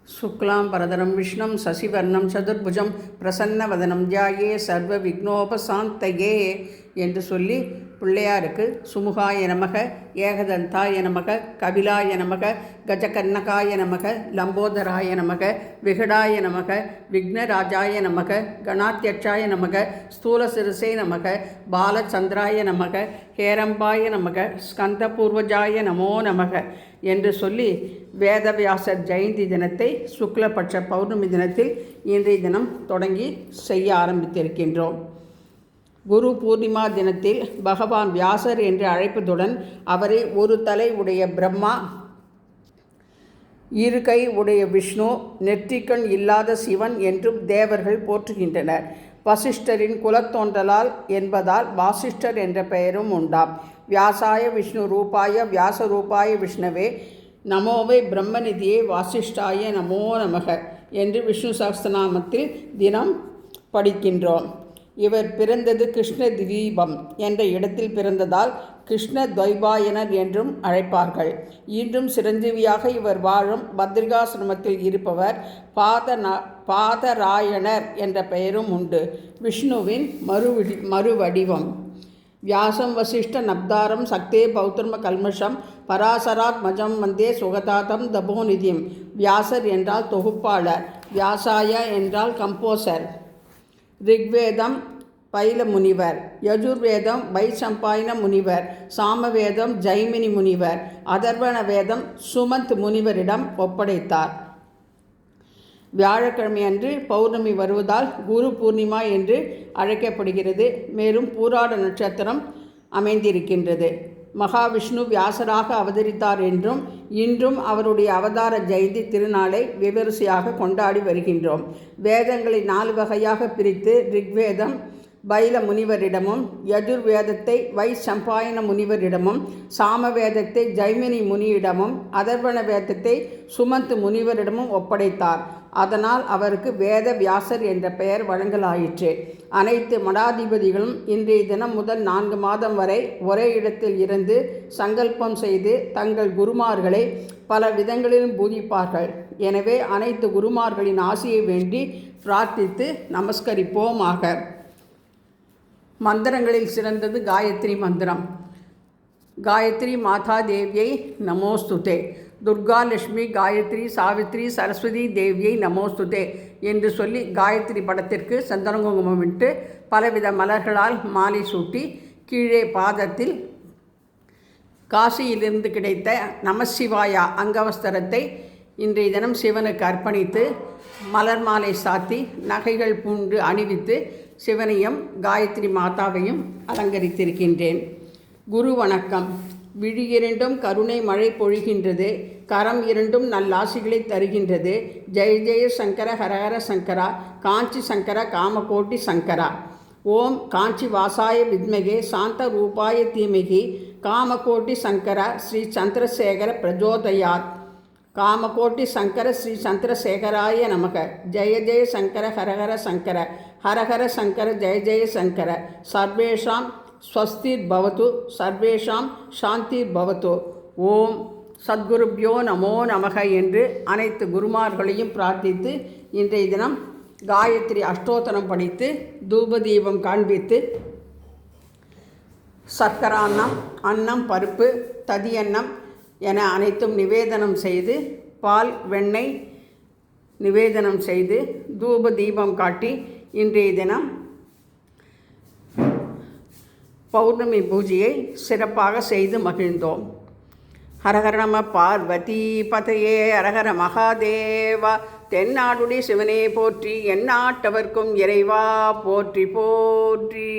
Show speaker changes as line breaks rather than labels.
शुक्लां वरदनं विष्णुं शशिवर्णं चतुर्भुजं प्रसन्नवदनं ध्याये सर्व विघ्नोपशान्तये என்று சொல்லி பிள்ளையாருக்கு சுமுகாய நமக, ஏகதந்தாய நமக, கபிலாய நமக, கஜகர்ணகாய நமக, லம்போதராய நமக, விகடாய நமக, விக்னராஜாய நமக, கணாத்யட்சாய நமக, ஸ்தூலசிறுசே நமக, பாலச்சந்திராய நமக, ஹேரம்பாய நமக, ஸ்கந்தபூர்வஜாய நமோ நமக என்று சொல்லி வேதவியாசர் ஜெயந்தி தினத்தை சுக்லபட்ச பௌர்ணமி தினத்தில் இன்றைய தினம் தொடங்கி செய்ய ஆரம்பித்திருக்கின்றோம். குரு பூர்ணிமா தினத்தில் பகவான் வியாசர் என்று அழைப்பதுடன் அவரை ஒரு தலை உடைய பிரம்மா, இரு கை உடைய விஷ்ணு, நெற்றிக்கண் இல்லாத சிவன் என்றும் தேவர்கள் போற்றுகின்றனர். வசிஷ்டரின் குலத்தோன்றலால் என்பதால் வாசிஷ்டர் என்ற பெயரும் உண்டாம். வியாசாய விஷ்ணு ரூபாய வியாசரூபாய விஷ்ணவே நமோவை பிரம்மநிதியே வாசிஷ்டாய நமோ நமக என்று விஷ்ணு சஹஸ்ரநாமத்தில் தினம் படிக்கின்றோம். இவர் பிறந்தது கிருஷ்ண திவீபம் என்ற இடத்தில் பிறந்ததால் கிருஷ்ண துவைபாயனர் என்றும் அழைப்பார்கள். இன்றும் சிரஞ்சீவியாக இவர் வாழும் பத்ரிகாசிரமத்தில் இருப்பவர் பாதராயணர் என்ற பெயரும் உண்டு. விஷ்ணுவின் மறுவடிவம். வியாசம் வசிஷ்ட நப்தாரம் சக்தே பௌத்தர்ம கல்மஷம் பராசராத் மஜம் வந்தே சுகதாதம் தபோநிதியம். வியாசர் என்றால் தொகுப்பாளர், வியாசாய என்றால் கம்போசர். ரிக்வேதம் பைல முனிவர், யஜுர்வேதம் வைசம்பாயன முனிவர், சாமவேதம் ஜைமினி முனிவர், அதர்வண வேதம் சுமந்த் முனிவரிடம் ஒப்படைத்தார். வியாழக்கிழமை அன்று பௌர்ணமி வருவதால் குரு பூர்ணிமா என்று அழைக்கப்படுகிறது. மேலும் பூராட நட்சத்திரம் அமைந்திருக்கின்றது. மகாவிஷ்ணு வியாசராக அவதரித்தார் என்றும் இன்றும் அவருடைய அவதார ஜெயந்தி திருநாளை விமரிசையாக கொண்டாடி வருகின்றோம். வேதங்களை 4 வகையாக பிரித்து ரிக்வேதம் பைல முனிவரிடமும், யஜுர்வேதத்தை வைசம்பாயன முனிவரிடமும், சாமவேதத்தை ஜைமினி முனியிடமும், அதர்வண வேதத்தை சுமந்த் முனிவரிடமும் ஒப்படைத்தார். அதனால் அவருக்கு வேத வியாசர் என்ற பெயர் வழங்கலாயிற்று. அனைத்து மடாதிபதிகளும் இன்றைய தினம் முதல் 4 மாதம் வரை ஒரே இடத்தில் இருந்து சங்கல்பம் செய்து தங்கள் குருமார்களை பல விதங்களிலும் பூஜிப்பார்கள். எனவே அனைத்து குருமார்களின் ஆசியை வேண்டி பிரார்த்தித்து நமஸ்கரிப்போமாக. மந்திரங்களில் சிறந்தது காயத்ரி மந்திரம். காயத்ரி மாதா தேவியை நமோஸ்துதே, துர்கா லட்சுமி காயத்ரி சாவித்ரி சரஸ்வதி தேவியை நமோஸ்துதே என்று சொல்லி காயத்ரி படத்திற்கு சந்தன குங்குமம் விட்டு பலவித மலர்களால் மாலை சூட்டி கீழே பாதத்தில் காசியிலிருந்து கிடைத்த நமசிவாயா அங்கவஸ்திரத்தை இன்றைய தினம் சிவனுக்கு அர்ப்பணித்து மலர் மாலை சாத்தி நகைகள் பூண்டு அணிவித்து சிவனையும் காயத்ரி மாதாவையும் அலங்கரித்திருக்கின்றேன். குரு வணக்கம். விழி 2 கருணை மழை பொழிகின்றது, கரம் 2 நல்லாசிகளை தருகின்றது. ஜெய ஜெய சங்கர ஹரஹர சங்கரா, காஞ்சி சங்கர காமகோட்டி சங்கரா. ஓம் காஞ்சி வாசாய வித்மகே சாந்த ரூபாய தீமகி காமகோட்டி சங்கர ஸ்ரீ சந்திரசேகர பிரஜோதயாத். காமகோட்டி சங்கர ஸ்ரீ சந்திரசேகராய நமக. ஜெய ஜெய சங்கர ஹரஹர சங்கர, ஹரஹர சங்கர ஜெய ஜெய சங்கர. சர்வேஷாம் ஸ்வஸ்திர் பவது, சர்வேஷாம் சாந்திர் பவது. ஓம் சத்குருப்யோ நமோ நமக என்று அனைத்து குருமார்களையும் பிரார்த்தித்து இன்றைய தினம் காயத்ரி அஷ்டோத்தரம் படித்து தூபதீபம் காண்பித்து சர்க்கரான்னம், அன்னம், பருப்பு, ததியன்னம் என அனைத்தும் நிவேதனம் செய்து பால் வெண்ணெய் நிவேதனம் செய்து தூப தீபம் காட்டி இன்றைய தினம் பௌர்ணமி பூஜையை சிறப்பாக செய்து மகிழ்ந்தோம். ஹரஹர நம பார்வதி பதையே, ஹரஹர மகாதேவா. தென்னாடுடைய சிவனே போற்றி, எந்நாட்டவர்க்கும் இறைவா போற்றி போற்றி.